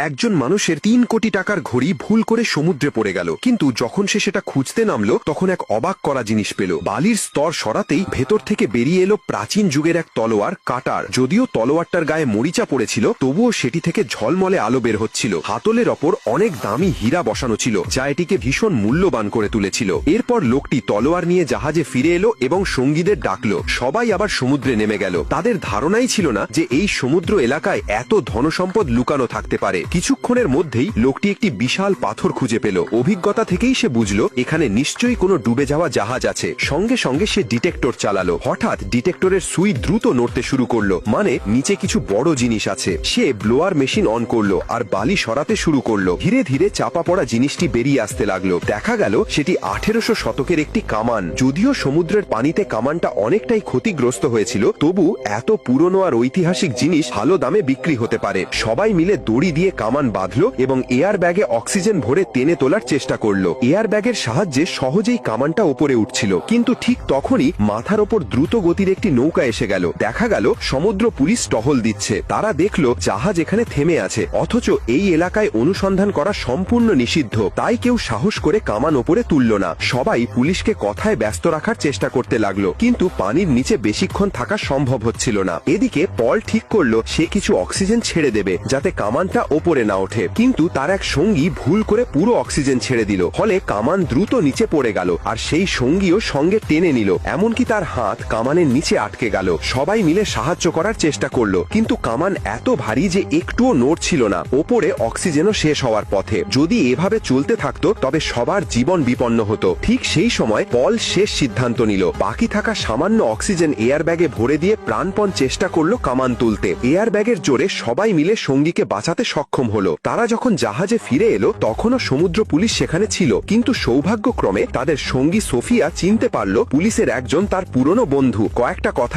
একজন মানুষের 3 কোটি টাকার ঘড়ি ভুল করে সমুদ্রে পড়ে গেল, কিন্তু যখন সে সেটা খুঁজতে নামলো তখন এক অবাক করা জিনিস পেল। বালির স্তর সরাতেই ভেতর থেকে বেরিয়ে এলো প্রাচীন যুগের এক তলোয়ার কাটার। যদিও তলোয়ারটার গায়ে মরিচা পড়েছিল, তবুও সেটি থেকে ঝলমলে আলো বের হচ্ছিল। হাতলের ওপর অনেক দামি হীরা বসানো ছিল, যা এটিকে ভীষণ মূল্যবান করে তুলেছিল। এরপর লোকটি তলোয়ার নিয়ে জাহাজে ফিরে এলো এবং সঙ্গীদের ডাকলো। সবাই আবার সমুদ্রে নেমে গেল। তাদের ধারণাই ছিল না যে এই সমুদ্র এলাকায় এত ধনসম্পদ লুকানো থাকতে পারে। কিছুক্ষণের মধ্যেই লোকটি একটি বিশাল পাথর খুঁজে পেল। অভিজ্ঞতা থেকেই সে বুঝলো এখানে নিশ্চয়ই কোনো ডুবে যাওয়া জাহাজ আছে। সঙ্গে সঙ্গে সে ডিটেক্টর চালালো। হঠাৎ ডিটেক্টরের সুই দ্রুত নড়তে শুরু করলো, মানে নিচে কিছু বড় জিনিস আছে। সে ব্লোয়ার মেশিন অন করলো আর বালি সরাতে শুরু করলো। ধীরে ধীরে চাপা পড়া জিনিসটি বেরিয়ে আসতে লাগলো। দেখা গেল সেটি 1800 শতকের একটি কামান। যদিও সমুদ্রের পানিতে কামানটা অনেকটাই ক্ষতিগ্রস্ত হয়েছিল, তবু এত পুরনো আর ঐতিহাসিক জিনিস ভালো দামে বিক্রি হতে পারে। সবাই মিলে দড়ি দিয়ে কামান বাঁধলো এবং এয়ার ব্যাগে অক্সিজেন ভরে টেনে তোলার চেষ্টা করলো। এয়ার ব্যাগের সাহায্যে সহজেই কামানটা ওপরে উঠছিল, কিন্তু ঠিক তখনই মাথার ওপর দ্রুত গতির একটি নৌকা এসে গেল। দেখা গেল সমুদ্র পুলিশ টহল দিচ্ছে। তারা দেখলো জাহাজ এখানে থেমে আছে, অথচ এই এলাকায় অনুসন্ধান করা সম্পূর্ণ নিষিদ্ধ। তাই কেউ সাহস করে কামান ওপরে তুলল না। সবাই পুলিশকে কথায় ব্যস্ত রাখার চেষ্টা করতে লাগলো, কিন্তু পানির নিচে বেশিক্ষণ থাকা সম্ভব হচ্ছিল না। এদিকে পল ঠিক করলো সে কিছু অক্সিজেন ছেড়ে দেবে, যাতে কামানটা ওপরে না ওঠে। কিন্তু তার এক সঙ্গী ভুল করে পুরো অক্সিজেন ছেড়ে দিল, ফলে কামান দ্রুত নিচে পড়ে গেল আর সেই সঙ্গীও সঙ্গে টেনে নিল। এমনকি তার হাত কামানের নিচে আটকে গেল। সবাই মিলে সাহায্য করার চেষ্টা করলো, কিন্তু কামান এত ভারী যে একটুও নড়ছিল না। ওপরে অক্সিজেনও শেষ হওয়ার পথে। যদি এভাবে চলতে থাকতো তবে সবার জীবন বিপন্ন হতো। ঠিক সেই সময় পল শেষ সিদ্ধান্ত নিল। বাকি থাকা সামান্য অক্সিজেন এয়ার ব্যাগে ভরে দিয়ে প্রাণপণ চেষ্টা করলো কামান তুলতে। এয়ার ব্যাগের জোরে সবাই মিলে সঙ্গীকে বাঁচাতে সক্ষম হলো। তারা যখন জাহাজে ফিরে এলো তখনও সমুদ্র পুলিশ সেখানে ছিল, কিন্তু সৌভাগ্যক্রমে তাদের সঙ্গী সোফিয়া চিনতে পারল পুলিশের একজন তার পুরনো বন্ধু। কয়েকটা কথা